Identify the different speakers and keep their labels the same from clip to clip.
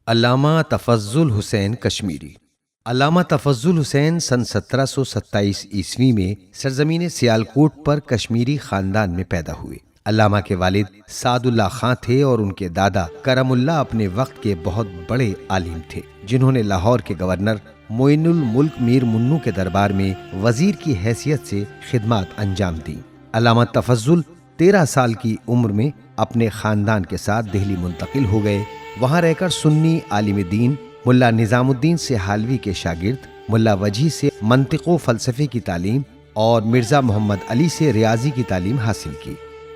Speaker 1: علامہ تفضل حسین کشمیری۔ علامہ تفضل حسین سن 1727 عیسوی میں سرزمین سیالکوٹ پر کشمیری خاندان میں پیدا ہوئے۔ علامہ کے والد سعد اللہ خاں تھے اور ان کے دادا کرم اللہ اپنے وقت کے بہت بڑے عالم تھے، جنہوں نے لاہور کے گورنر معین الملک میر منو کے دربار میں وزیر کی حیثیت سے خدمات انجام دیں۔ علامہ تفضل 13 سال کی عمر میں اپنے خاندان کے ساتھ دہلی منتقل ہو گئے۔ وہاں رہ کر سنی عالم دین ملا نظام الدین سے حالوی کے شاگرد، ملا وجیح سے منطق و فلسفے کی تعلیم اور مرزا محمد علی سے ریاضی کی تعلیم حاصل کی۔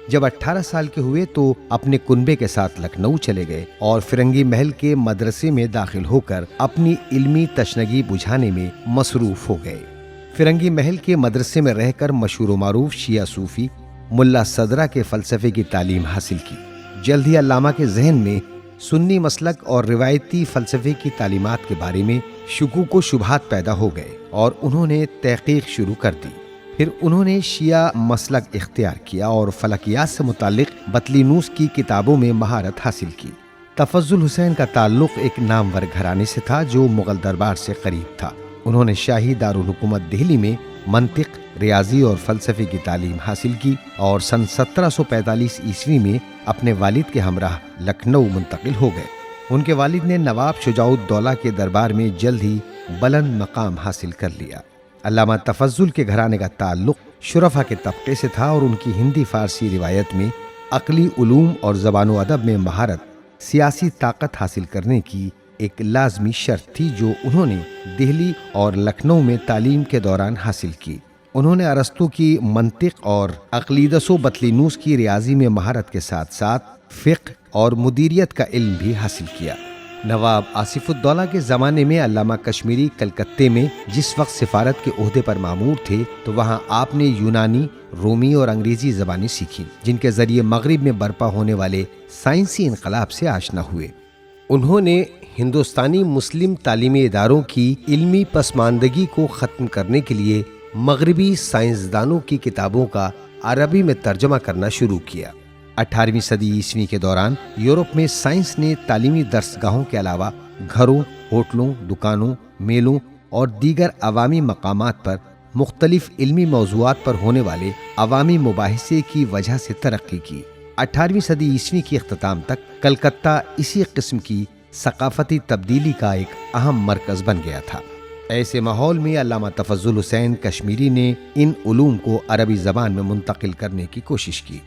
Speaker 1: جب 18 سال کے ہوئے تو اپنے کنبے کے ساتھ لکھنؤ چلے گئے اور فرنگی محل کے مدرسے میں داخل ہو کر اپنی علمی تشنگی بجھانے میں مصروف ہو گئے۔ فرنگی محل کے مدرسے میں رہ کر مشہور و معروف شیعہ صوفی ملا صدرہ کے فلسفے کی تعلیم حاصل کی۔ جلد ہی علامہ کے ذہن میں سنی مسلک اور روایتی فلسفے کی تعلیمات کے بارے میں شکوک و شبہات پیدا ہو گئے اور انہوں نے تحقیق شروع کر دی۔ پھر انہوں نے شیعہ مسلک اختیار کیا اور فلکیات سے متعلق بطلینوس کی کتابوں میں مہارت حاصل کی۔ تفضل حسین کا تعلق ایک نامور گھرانے سے تھا جو مغل دربار سے قریب تھا۔ انہوں نے شاہی دارالحکومت دہلی میں منطق، ریاضی اور فلسفے کی تعلیم حاصل کی اور سن 1745 عیسوی میں اپنے والد کے ہمراہ لکھنؤ منتقل ہو گئے۔ ان کے والد نے نواب شجاع الدولہ کے دربار میں جلد ہی بلند مقام حاصل کر لیا۔ علامہ تفضل کے گھرانے کا تعلق شرفا کے طبقے سے تھا اور ان کی ہندی فارسی روایت میں عقلی علوم اور زبان و ادب میں مہارت سیاسی طاقت حاصل کرنے کی ایک لازمی شرط تھی، جو انہوں نے دہلی اور لکھنؤ میں تعلیم کے دوران حاصل کی۔ انہوں نے ارسطو کی منطق اور اقلیدس و بطلینوس کی ریاضی میں مہارت کے ساتھ ساتھ فقہ اور مدیریت کا علم بھی حاصل کیا۔ نواب آصف الدولہ کے زمانے میں علامہ کشمیری کلکتے میں جس وقت سفارت کے عہدے پر مامور تھے تو وہاں آپ نے یونانی، رومی اور انگریزی زبانیں سیکھیں، جن کے ذریعے مغرب میں برپا ہونے والے سائنسی انقلاب سے آشنا ہوئے۔ انہوں نے ہندوستانی مسلم تعلیمی اداروں کی علمی پسماندگی کو ختم کرنے کے لیے مغربی سائنسدانوں کی کتابوں کا عربی میں ترجمہ کرنا شروع کیا۔ 18ویں صدی عیسوی کے دوران یورپ میں سائنس نے تعلیمی درسگاہوں کے علاوہ گھروں، ہوٹلوں، دکانوں، میلوں اور دیگر عوامی مقامات پر مختلف علمی موضوعات پر ہونے والے عوامی مباحثے کی وجہ سے ترقی کی۔ 18ویں صدی عیسوی کی اختتام تک کلکتہ اسی قسم کی ثقافتی تبدیلی کا ایک اہم مرکز بن گیا تھا۔ ایسے ماحول میں علامہ تفضل حسین کشمیری نے ان علوم کو عربی زبان میں منتقل کرنے کی کوشش کی۔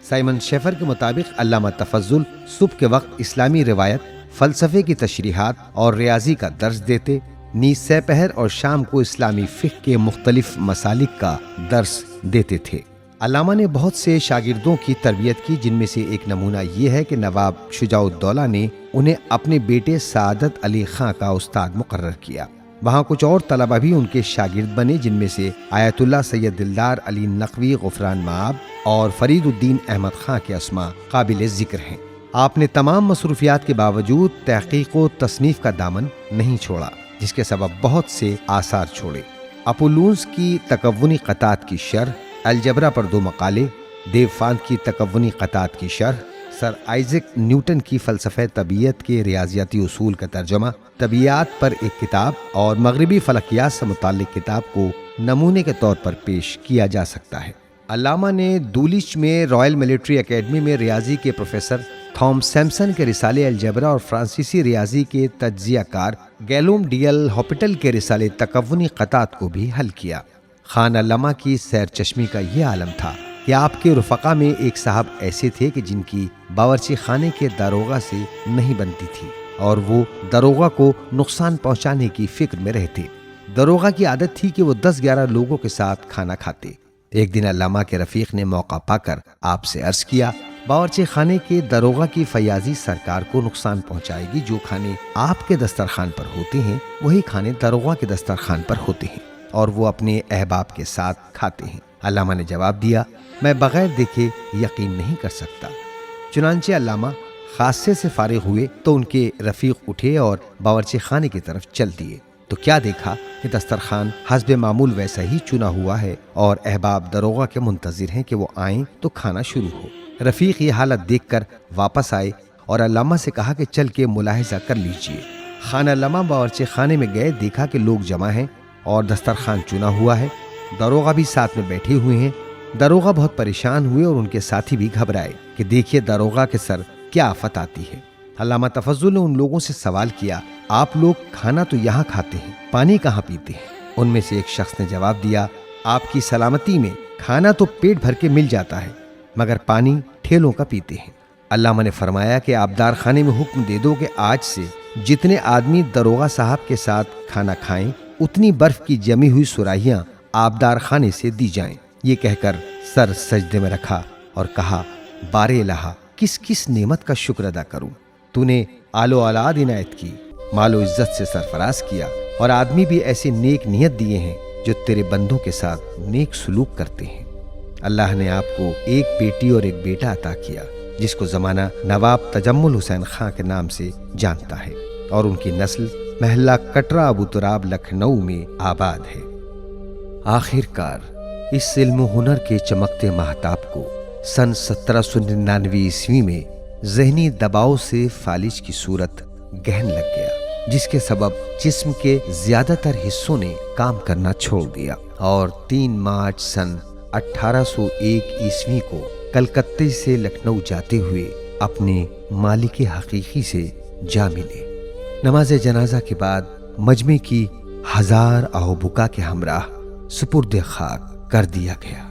Speaker 1: سائمن شیفر کے مطابق علامہ تفضل صبح کے وقت اسلامی روایت، فلسفے کی تشریحات اور ریاضی کا درس دیتے، نیز سہ پہر اور شام کو اسلامی فقہ کے مختلف مسالک کا درس دیتے تھے۔ علامہ نے بہت سے شاگردوں کی تربیت کی، جن میں سے ایک نمونہ یہ ہے کہ نواب شجاع الدولہ نے انہیں اپنے بیٹے سعادت علی خاں کا استاد مقرر کیا۔ وہاں کچھ اور طلبہ بھی ان کے شاگرد بنے، جن میں سے آیت اللہ سید دلدار علی نقوی غفران مآب اور فرید الدین احمد خاں کے اسماء قابل ذکر ہیں۔ آپ نے تمام مصروفیات کے باوجود تحقیق و تصنیف کا دامن نہیں چھوڑا، جس کے سبب بہت سے آثار چھوڑے۔ اپولونس کی تکونی قطعات کی شرح، الجبرا پر 2 مقالے، دیو فانت کی تکونی قطعات کی شرح، سر آئزک نیوٹن کی فلسفہ طبیعت کے ریاضیاتی اصول کا ترجمہ، طبیعیات پر ایک کتاب اور مغربی فلکیات سے متعلق کتاب کو نمونے کے طور پر پیش کیا جا سکتا ہے۔ علامہ نے دولچ میں رائل ملٹری اکیڈمی میں ریاضی کے پروفیسر تھام سیمسن کے رسالے الجبرا اور فرانسیسی ریاضی کے تجزیہ کار گیلوم ڈی ایل ہاپٹل کے رسالے تکونی قطعات کو بھی حل کیا۔ خان علامہ کی سیر چشمی کا یہ عالم تھا کہ آپ کے رفقا میں ایک صاحب ایسے تھے کہ جن کی باورچی خانے کے داروغہ سے نہیں بنتی تھی اور وہ داروغہ کو نقصان پہنچانے کی فکر میں رہتے۔ داروغہ کی عادت تھی کہ وہ 10-11 لوگوں کے ساتھ کھانا کھاتے۔ ایک دن علامہ کے رفیق نے موقع پا کر آپ سے عرض کیا، باورچی خانے کے داروغہ کی فیاضی سرکار کو نقصان پہنچائے گی۔ جو کھانے آپ کے دسترخوان پر ہوتے ہیں وہی کھانے داروغہ کے دسترخوان پر ہوتے ہیں اور وہ اپنے احباب کے ساتھ کھاتے ہیں۔ علامہ نے جواب دیا، میں بغیر دیکھے یقین نہیں کر سکتا۔ چنانچہ علامہ خاصے سے فارغ ہوئے تو ان کے رفیق اٹھے اور باورچی خانے کی طرف چل دیے تو کیا دیکھا کہ دسترخوان حسب معمول ویسا ہی چنا ہوا ہے اور احباب داروغہ کے منتظر ہیں کہ وہ آئیں تو کھانا شروع ہو۔ رفیق یہ حالت دیکھ کر واپس آئے اور علامہ سے کہا کہ چل کے ملاحظہ کر لیجئے۔ خان علامہ باورچی خانے میں گئے، دیکھا کہ لوگ جمع ہیں اور دسترخوان چنا ہوا ہے، داروغہ بھی ساتھ میں بیٹھے ہوئے ہیں۔ داروغہ بہت پریشان ہوئے اور ان کے ساتھی بھی گھبرائے کہ دیکھیے داروغہ کے سر کیا آفت آتی ہے۔ علامہ تفضل نے ان لوگوں سے سوال کیا، آپ لوگ کھانا تو یہاں کھاتے ہیں، پانی کہاں پیتے ہیں؟ ان میں سے ایک شخص نے جواب دیا، آپ کی سلامتی میں کھانا تو پیٹ بھر کے مل جاتا ہے، مگر پانی ٹھیلوں کا پیتے ہیں۔ علامہ نے فرمایا کہ آبدار خانے میں حکم دے دو کہ آج سے جتنے آدمی داروغہ صاحب کے ساتھ کھانا کھائیں اتنی برف کی جمی ہوئی سراہیاں آبدار خانے سے دی جائیں۔ یہ کہہ کر سر سجدے میں رکھا اور کہا، بار الہ، کس کس نعمت کا شکر ادا کروں؟ تو نے آل و اولاد عنایت کی، مال و عزت سے سرفراز کیا، اور آدمی بھی ایسے نیک نیت دیے ہیں جو تیرے بندوں کے ساتھ نیک سلوک کرتے ہیں۔ اللہ نے آپ کو ایک بیٹی اور ایک بیٹا عطا کیا جس کو زمانہ نواب تجمل حسین خان کے نام سے جانتا ہے، اور ان کی نسل محلہ کٹرا ابو تراب لکھنؤ میں آباد ہے۔ آخر کار اس علم و ہنر کے چمکتے مہتاب کو سن 1799 عیسوی میں ذہنی دباؤ سے فالج کی صورت گہن لگ گیا، جس کے سبب جسم کے زیادہ تر حصوں نے کام کرنا چھوڑ دیا، اور 3 مارچ سن 1801 عیسوی کو کلکتے سے لکھنؤ جاتے ہوئے اپنے مالک حقیقی سے جا ملے۔ نماز جنازہ کے بعد مجمع کی 1000 آہ و بکا کے ہمراہ سپرد خاک کر دیا گیا۔